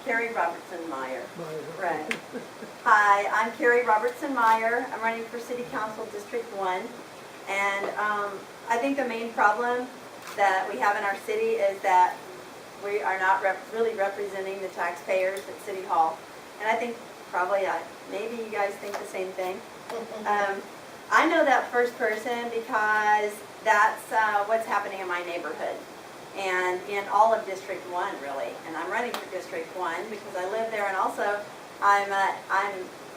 Carrie Robertson Meyer. Right. Hi, I'm Carrie Robertson Meyer. I'm running for City Council District 1. And I think the main problem that we have in our city is that we are not really representing the taxpayers at City Hall. And I think probably, maybe you guys think the same thing. I know that first person because that's what's happening in my neighborhood and in all of District 1 really. And I'm running for District 1 because I live there, and also I'm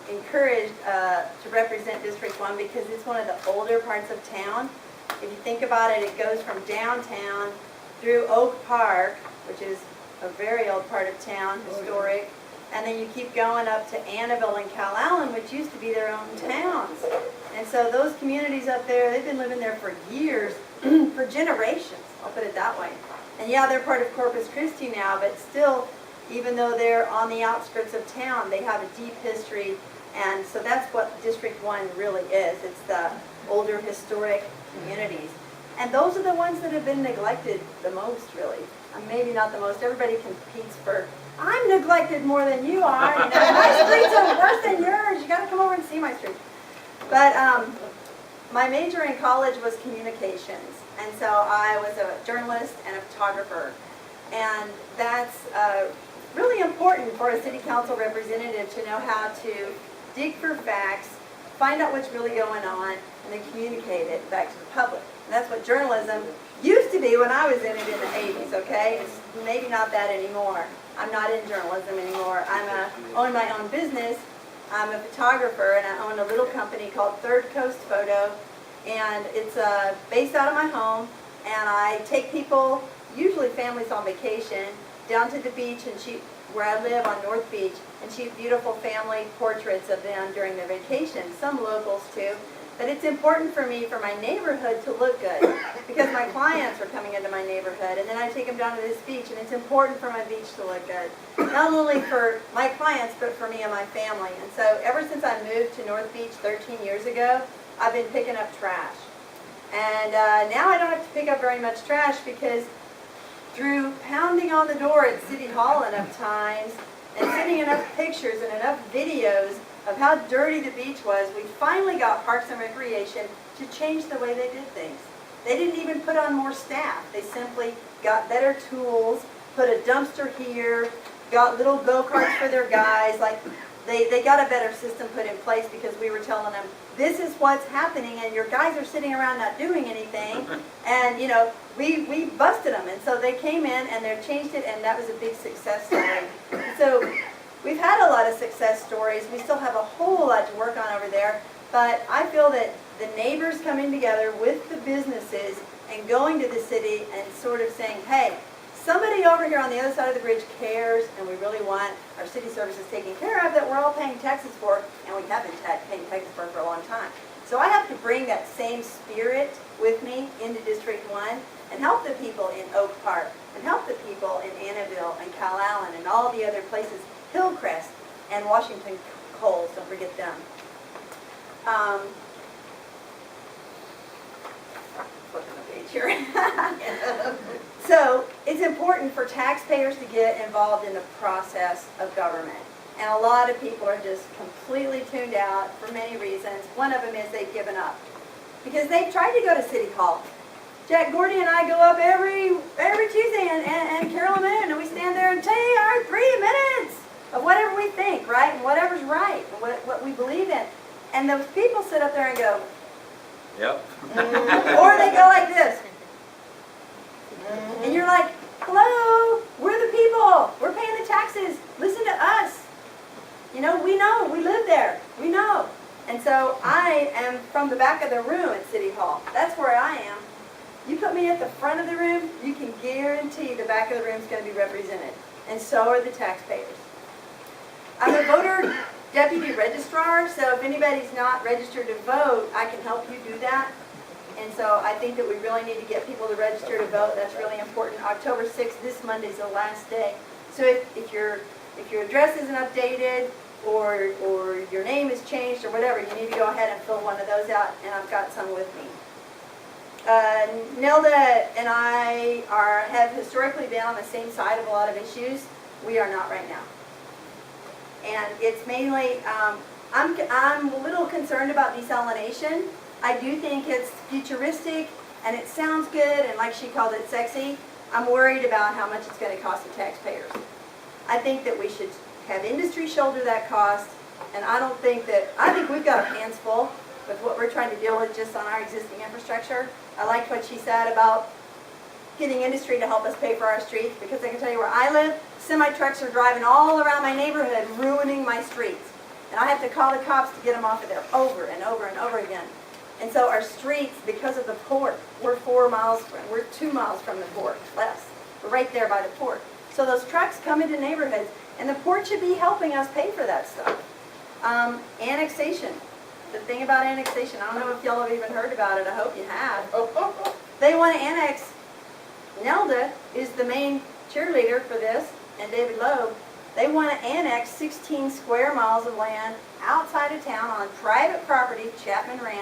encouraged to represent District 1 because it's one of the older parts of town. If you think about it, it goes from downtown through Oak Park, which is a very old part of town, historic, and then you keep going up to Annabelle and Calallen, which used to be their own towns. And so those communities up there, they've been living there for years, for generations, I'll put it that way. And yeah, they're part of Corpus Christi now, but still, even though they're on the outskirts of town, they have a deep history. And so that's what District 1 really is. It's the older historic communities. And those are the ones that have been neglected the most, really. Maybe not the most. Everybody competes for, I'm neglected more than you are. You know, my streets are worse than yours. You got to come over and see my street. But my major in college was communications. And so I was a journalist and a photographer. And that's really important for a city council representative to know how to dig for facts, find out what's really going on, and then communicate it back to the public. And that's what journalism used to be when I was in it in the 80s, okay? It's maybe not that anymore. I'm not in journalism anymore. I own my own business. I'm a photographer, and I own a little company called Third Coast Photo. And it's based out of my home, and I take people, usually families on vacation, down to the beach and shoot, where I live on North Beach, and shoot beautiful family portraits of them during their vacation, some locals too. But it's important for me, for my neighborhood to look good, because my clients are coming into my neighborhood, and then I take them down to this beach, and it's important for my beach to look good. Not only for my clients, but for me and my family. And so ever since I moved to North Beach 13 years ago, I've been picking up trash. And now I don't have to pick up very much trash because through pounding on the door at City Hall enough times and sending enough pictures and enough videos of how dirty the beach was, we finally got Parks and Recreation to change the way they did things. They didn't even put on more staff. They simply got better tools, put a dumpster here, got little go-karts for their guys. Like they got a better system put in place because we were telling them, this is what's happening, and your guys are sitting around not doing anything. And, you know, we busted them. And so they came in and they changed it, and that was a big success story. So we've had a lot of success stories. We still have a whole lot to work on over there. But I feel that the neighbors coming together with the businesses and going to the city and sort of saying, hey, somebody over here on the other side of the bridge cares, and we really want our city services taken care of that we're all paying taxes for, and we have been paying taxes for a long time. So I have to bring that same spirit with me into District 1 and help the people in Oak Park and help the people in Annabelle and Calallen and all the other places, Hillcrest and Washington Coles, don't forget them. Flipping the page here. So it's important for taxpayers to get involved in the process of government. And a lot of people are just completely tuned out for many reasons. One of them is they've given up. Because they've tried to go to City Hall. Jack Gordy and I go up every Tuesday and Carol Moon, and we stand there and take our 3 minutes of whatever we think, right? And whatever's right, and what we believe in. And those people sit up there and go, yep. Or they go like this. And you're like, hello, we're the people. We're paying the taxes. Listen to us. You know, we live there. We know. And so I am from the back of the room at City Hall. That's where I am. You put me at the front of the room, you can guarantee the back of the room is going to be represented. And so are the taxpayers. I'm a voter deputy registrar, so if anybody's not registered to vote, I can help you do that. And so I think that we really need to get people to register to vote. That's really important. October 6th, this Monday, is the last day. So if your address isn't updated or your name is changed or whatever, you need to go ahead and fill one of those out, and I've got some with me. Nelda and I have historically been on the same side of a lot of issues. We are not right now. And it's mainly, I'm a little concerned about desalination. I do think it's futuristic and it sounds good, and like she called it, sexy. I'm worried about how much it's going to cost the taxpayers. I think that we should have industry shoulder that cost, and I think we've got our hands full with what we're trying to deal with just on our existing infrastructure. I liked what she said about getting industry to help us pay for our streets, because I can tell you where I live, semi-trucks are driving all around my neighborhood, ruining my streets. And I have to call the cops to get them off of there over and over and over again. And so our streets, because of the port, we're 2 miles from the port, less. We're right there by the port. So those trucks come into neighborhoods, and the port should be helping us pay for that stuff. Annexation. The thing about annexation, I don't know if y'all have even heard about it. I hope you have. They want to annex. Nelda is the main cheerleader for this, and David Loeb. They want to annex 16 square miles of land outside of town on private property, Chapman Ranch.